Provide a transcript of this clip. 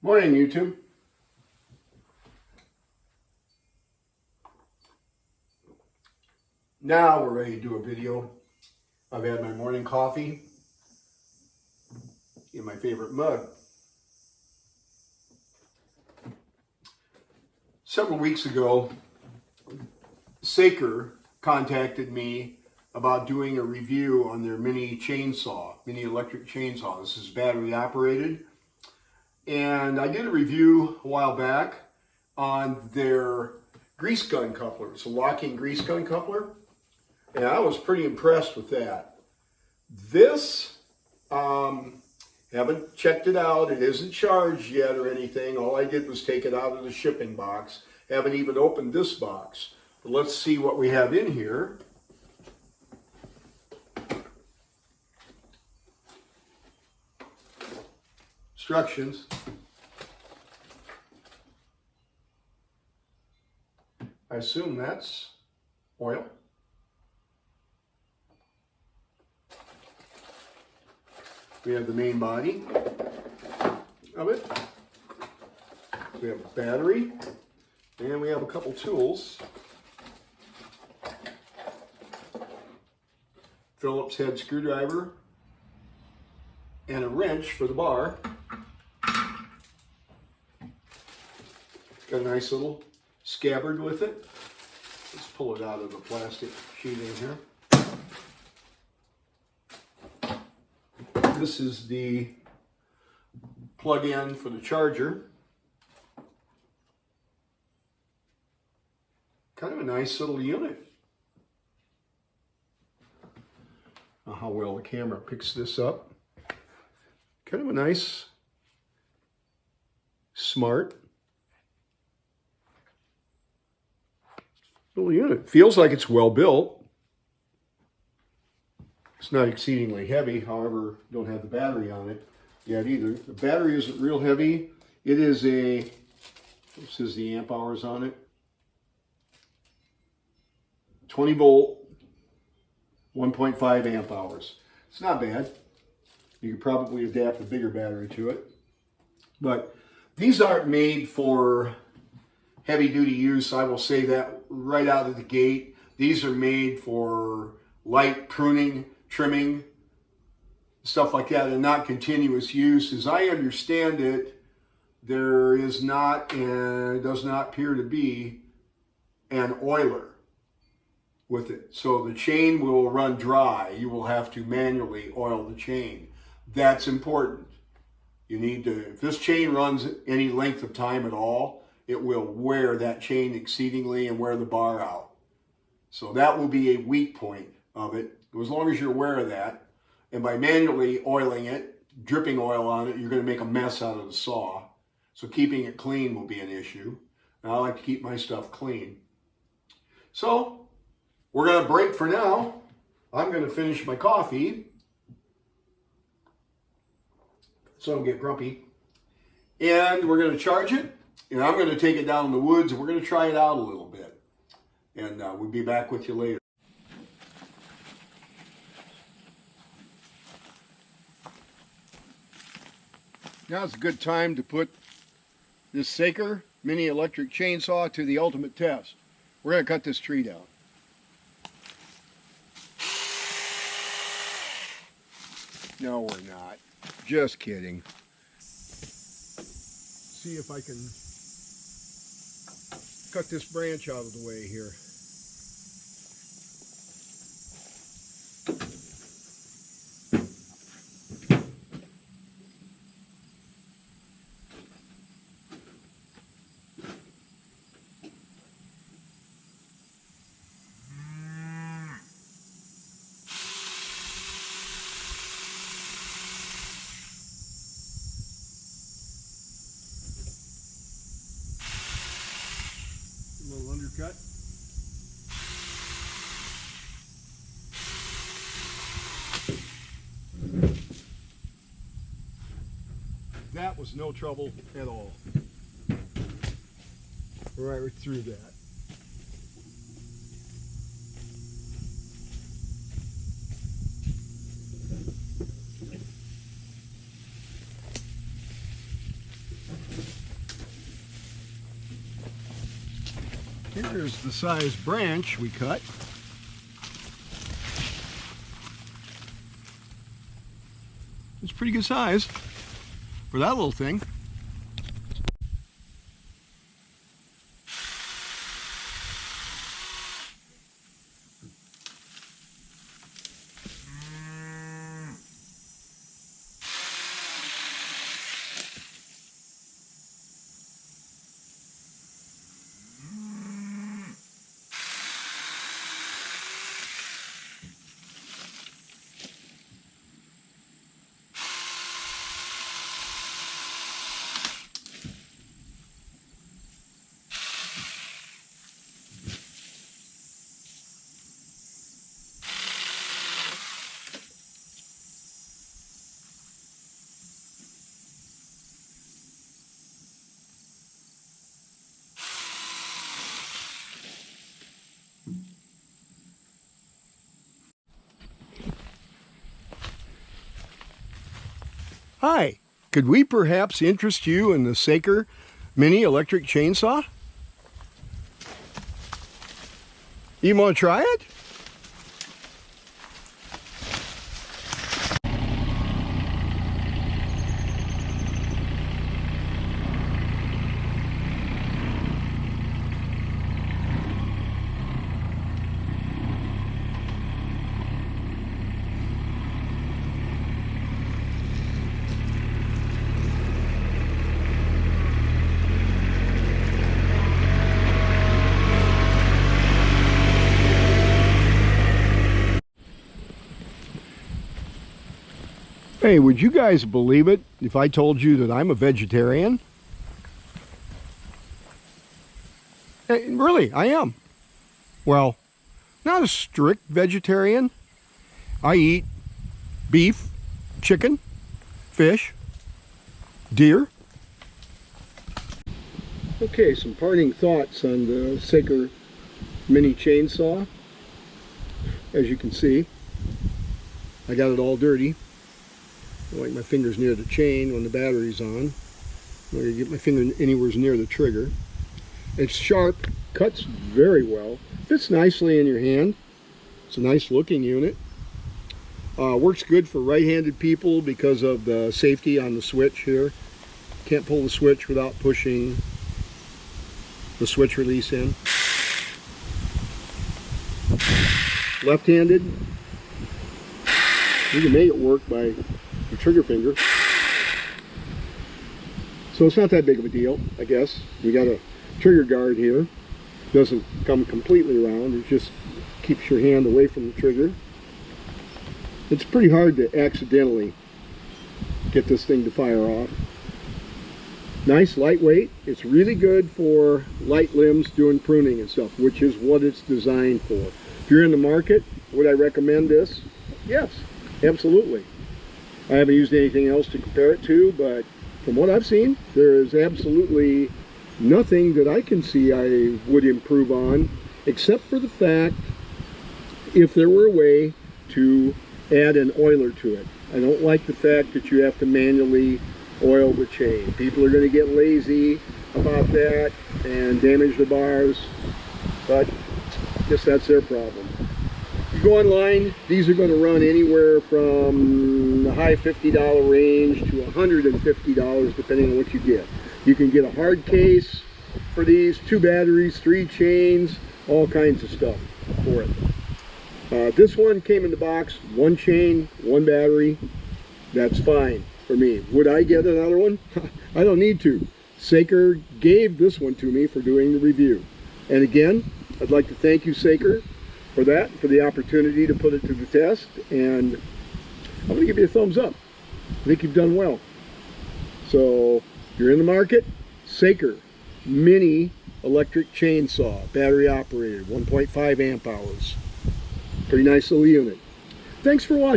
Morning, YouTube. Now we're ready to do a video. I've had my morning coffee in my favorite mug. Several weeks ago, Saker contacted me about doing a review on their mini electric chainsaw. This is battery operated. And I did a review a while back on their grease gun coupler. It's a locking grease gun coupler. And I was pretty impressed with that. This, haven't checked it out. It isn't charged yet or anything. All I did was take it out of the shipping box. Haven't even opened this box. But let's see what we have in here. Instructions. I assume that's oil. We have the main body of it. We have a battery, and we have a couple tools. Phillips head screwdriver and a wrench for the bar. Got a nice little scabbard with it. Let's pull it out of the plastic sheeting here. This is the plug-in for the charger. Kind of a nice little unit. I don't know how well the camera picks this up. Kind of a nice, smart little unit. Feels like it's well built. It's not exceedingly heavy, however, don't have the battery on it yet either. The battery isn't real heavy. It is this is the amp hours on it. 20 volt, 1.5 amp hours. It's not bad. You could probably adapt a bigger battery to it. But these aren't made for heavy duty use. I will say that right out of the gate. These are made for light pruning, trimming, stuff like that, and not continuous use. As I understand it, there is not, and does not appear to be, an oiler with it. So the chain will run dry. You will have to manually oil the chain. That's important. You need to, if this chain runs any length of time at all, it will wear that chain exceedingly and wear the bar out. So that will be a weak point of it. As long as you're aware of that, and by manually oiling it, dripping oil on it, you're going to make a mess out of the saw. So keeping it clean will be an issue. And I like to keep my stuff clean. So we're going to break for now. I'm going to finish my coffee so I don't get grumpy. And we're going to charge it. And I'm going to take it down in the woods and we're going to try it out a little bit. And we'll be back with you later. Now's a good time to put this Saker mini electric chainsaw to the ultimate test. We're going to cut this tree down. No, we're not. Just kidding. See if I can cut this branch out of the way here. A little undercut. That was no trouble at all. Right through that. Here's the size branch we cut. It's pretty good size for that little thing. Hi, could we perhaps interest you in the Saker mini electric chainsaw? You want to try it? Hey, would you guys believe it if I told you that I'm a vegetarian? Hey, really, I am. Well, not a strict vegetarian. I eat beef, chicken, fish, deer. Okay, some parting thoughts on the Saker mini chainsaw. As you can see, I got it all dirty. Like my fingers near the chain when the battery's on. I'm going to get my finger anywhere near the trigger. It's sharp, cuts very well, fits nicely in your hand. It's a nice looking unit. Works good for right-handed people because of the safety on the switch here. Can't pull the switch without pushing the switch release in. Left-handed, you can make it work by your trigger finger. So it's not that big of a deal, I guess. We got a trigger guard here. Doesn't come completely around, it just keeps your hand away from the trigger. It's pretty hard to accidentally get this thing to fire off. Nice, lightweight. It's really good for light limbs doing pruning and stuff, which is what it's designed for. If you're in the market, would I recommend this? Yes, absolutely. I haven't used anything else to compare it to, but from what I've seen, there is absolutely nothing that I can see I would improve on, except for the fact if there were a way to add an oiler to it. I don't like the fact that you have to manually oil the chain. People are going to get lazy about that and damage the bars, but I guess that's their problem. You go online, these are going to run anywhere from the high $50 range to $150 depending on what you get. You can get a hard case for these, 2 batteries, 3 chains, all kinds of stuff for it. This one came in the box, 1 chain, 1 battery. That's fine for me. Would I get another one? I don't need to. Saker gave this one to me for doing the review. And again, I'd like to thank you, Saker, for that, for the opportunity to put it to the test, and I'm going to give you a thumbs up. I think you've done well. So, if you're in the market, Saker mini electric chainsaw, battery operated, 1.5 amp hours. Pretty nice little unit. Thanks for watching.